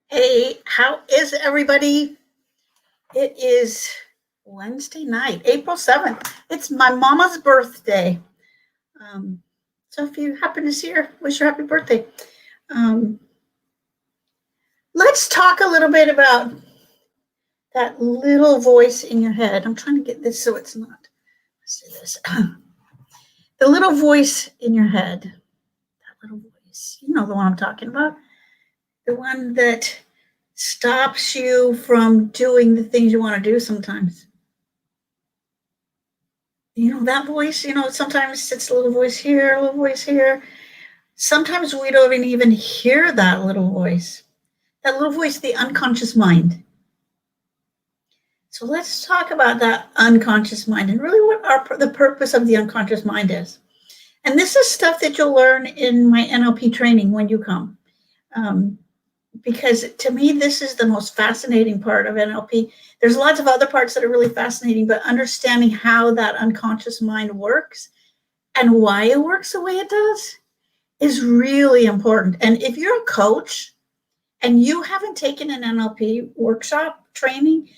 Hey, how is everybody? It is Wednesday night, April 7th. It's my mama's birthday. Um, so if you happen to see her, wish her happy birthday. Um, let's talk a little bit about that little voice in your head. I'm trying to get this so it's not. Let's do this. The little voice in your head. That little voice. You know the one I'm talking about. The one that stops you from doing the things you want to do sometimes. That voice, sometimes it's a little voice here, a little voice here. Sometimes we don't even hear that little voice. That little voice, the unconscious mind. So let's talk about that unconscious mind and really what the purpose of the unconscious mind is. And this is stuff that you'll learn in my NLP training when you come. Because to me, this is the most fascinating part of NLP. There's lots of other parts that are really fascinating, but understanding how that unconscious mind works and why it works the way it does is really important. And if you're a coach and you haven't taken an NLP workshop training,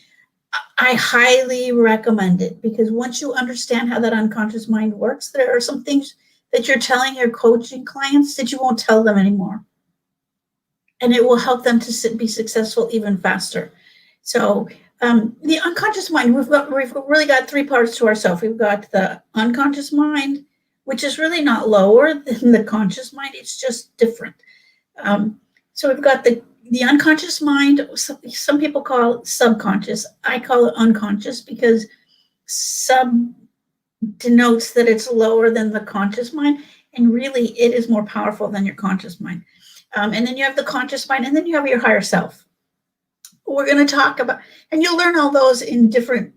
I highly recommend it, because once you understand how that unconscious mind works, there are some things that you're telling your coaching clients that you won't tell them anymore. And it will help them to be successful even faster. So the unconscious mind, we've really got three parts to ourselves. We've got the unconscious mind, which is really not lower than the conscious mind. It's just different. So we've got the unconscious mind. Some people call it subconscious. I call it unconscious because sub denotes that it's lower than the conscious mind. And really, it is more powerful than your conscious mind. And then you have the conscious mind, and then you have your higher self. We're going to talk about, and you'll learn all those in different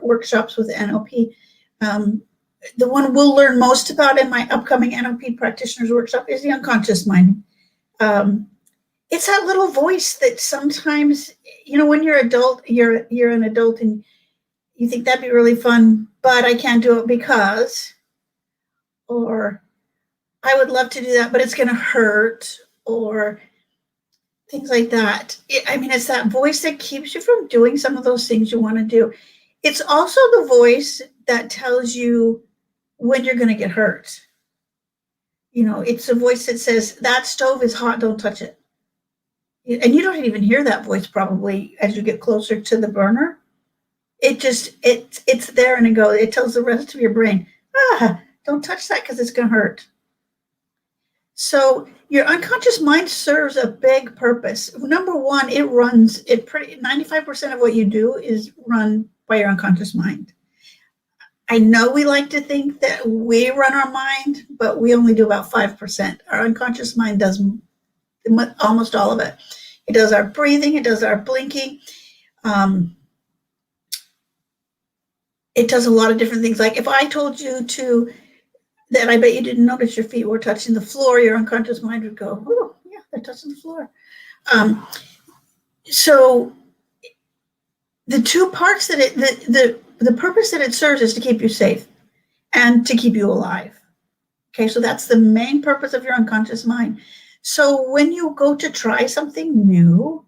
workshops with NLP. The one we'll learn most about in my upcoming NLP practitioners workshop is the unconscious mind. It's that little voice that sometimes, when you're an adult and you think that'd be really fun, but I can't do it because, or I would love to do that, but it's going to hurt, or things like that. It's that voice that keeps you from doing some of those things you want to do. It's also the voice that tells you when you're going to get hurt. It's a voice that says, that stove is hot, don't touch it. And you don't even hear that voice probably as you get closer to the burner. It's there, and it tells the rest of your brain, don't touch that because it's going to hurt. So your unconscious mind serves a big purpose. Number one, 95% of what you do is run by your unconscious mind. I know we like to think that we run our mind, but we only do about 5%. Our unconscious mind does almost all of it. It does our breathing. It does our blinking. It does a lot of different things. Like if I told you that I bet you didn't notice your feet were touching the floor, your unconscious mind would go, oh, yeah, they're touching the floor. So the two parts that the purpose that it serves is to keep you safe and to keep you alive. Okay, so that's the main purpose of your unconscious mind. So when you go to try something new,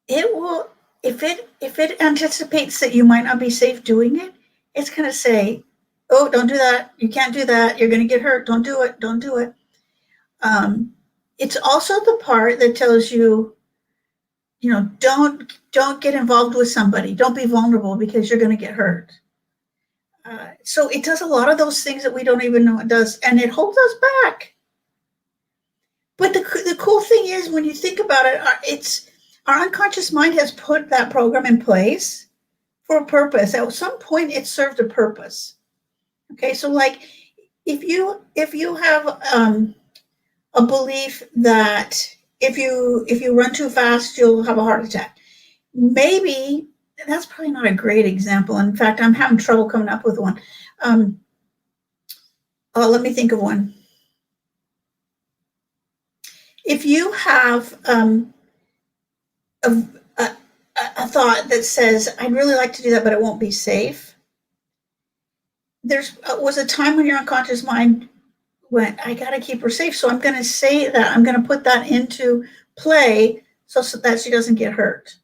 it will, if it anticipates that you might not be safe doing it, it's going to say, oh, don't do that. You can't do that. You're going to get hurt. Don't do it. Don't do it. It's also the part that tells you, don't get involved with somebody. Don't be vulnerable because you're going to get hurt. So it does a lot of those things that we don't even know it does, and it holds us back. But the cool thing is, when you think about it, our unconscious mind has put that program in place for a purpose. At some point, it served a purpose. Okay, so like if you have a belief that if you run too fast, you'll have a heart attack. Maybe that's probably not a great example. In fact, I'm having trouble coming up with one. Let me think of one. If you have a thought that says, I'd really like to do that, but it won't be safe. There was a time when your unconscious mind went, I got to keep her safe. So I'm going to say that. I'm going to put that into play so that she doesn't get hurt.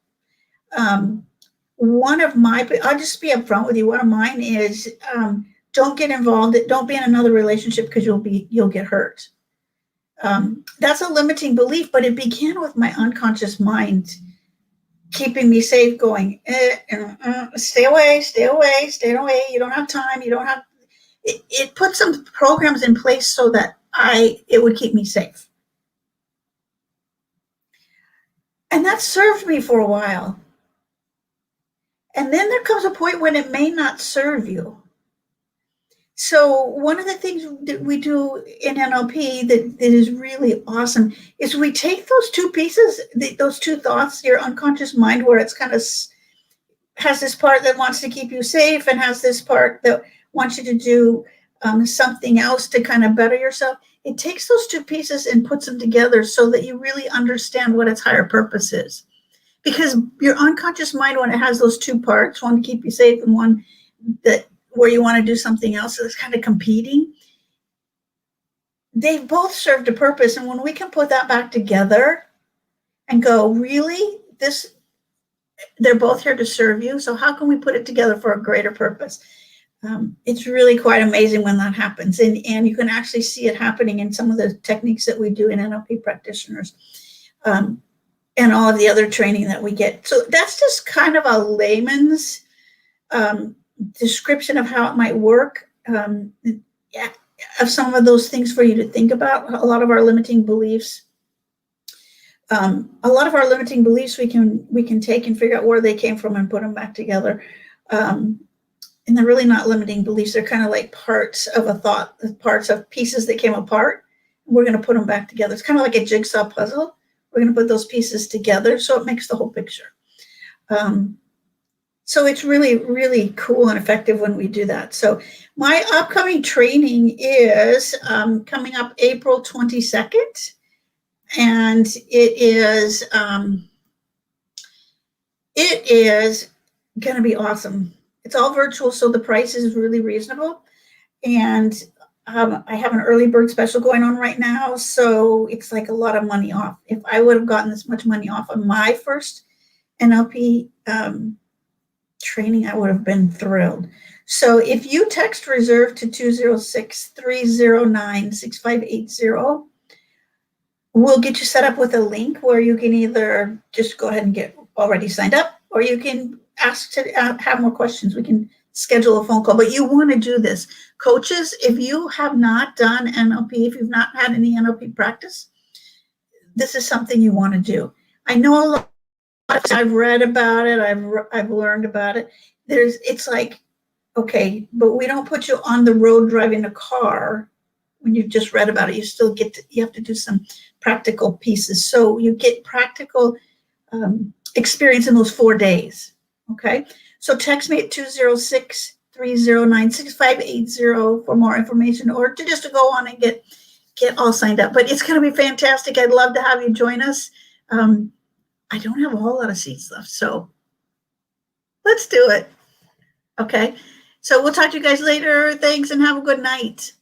One of my, I'll just be upfront with you. One of mine is don't get involved. Don't be in another relationship because you'll get hurt. That's a limiting belief, but it began with my unconscious mind keeping me safe, going, stay away, stay away, stay away. You don't have time. You don't have. It put some programs in place so that it would keep me safe, and that served me for a while. And then there comes a point when it may not serve you. So one of the things that we do in NLP that is really awesome is we take those two pieces, those two thoughts, your unconscious mind, where it's kind of has this part that wants to keep you safe and has this part that wants you to do something else to kind of better yourself. It takes those two pieces and puts them together so that you really understand what its higher purpose is. Because your unconscious mind, when it has those two parts, one to keep you safe and one that where you want to do something else, so it's kind of competing, they've both served a purpose. And when we can put that back together and go, really, they're both here to serve you. So how can we put it together for a greater purpose? It's really quite amazing when that happens. And you can actually see it happening in some of the techniques that we do in NLP practitioners. And all of the other training that we get. So that's just kind of a layman's description of how it might work. Of some of those things for you to think about. A lot of our limiting beliefs. We can take and figure out where they came from and put them back together. And they're really not limiting beliefs. They're kind of like parts of a thought, parts of pieces that came apart. We're going to put them back together. It's kind of like a jigsaw puzzle. We're going to put those pieces together so it makes the whole picture. So it's really, really cool and effective when we do that. So my upcoming training is coming up April 22nd. And it is going to be awesome. It's all virtual, so the price is really reasonable. And I have an early bird special going on right now, so it's like a lot of money off. If I would have gotten this much money off on my first NLP training, I would have been thrilled. So if you text reserve to 206-309-6580, we'll get you set up with a link where you can either just go ahead and get already signed up, or you can ask to have more questions. We can schedule a phone call, but you want to do this. Coaches, if you have not done NLP, if you've not had any NLP practice, this is something you want to do. I know a lot of, I've read about it, I've learned about it. It's like, okay, but we don't put you on the road driving a car when you've just read about it. You still you have to do some practical pieces. So you get practical experience in those 4 days. Okay. So text me at 206-309-6580 for more information, or just to go on and get all signed up. But it's going to be fantastic. I'd love to have you join us. I don't have a whole lot of seats left, so let's do it. Okay. So we'll talk to you guys later. Thanks and have a good night.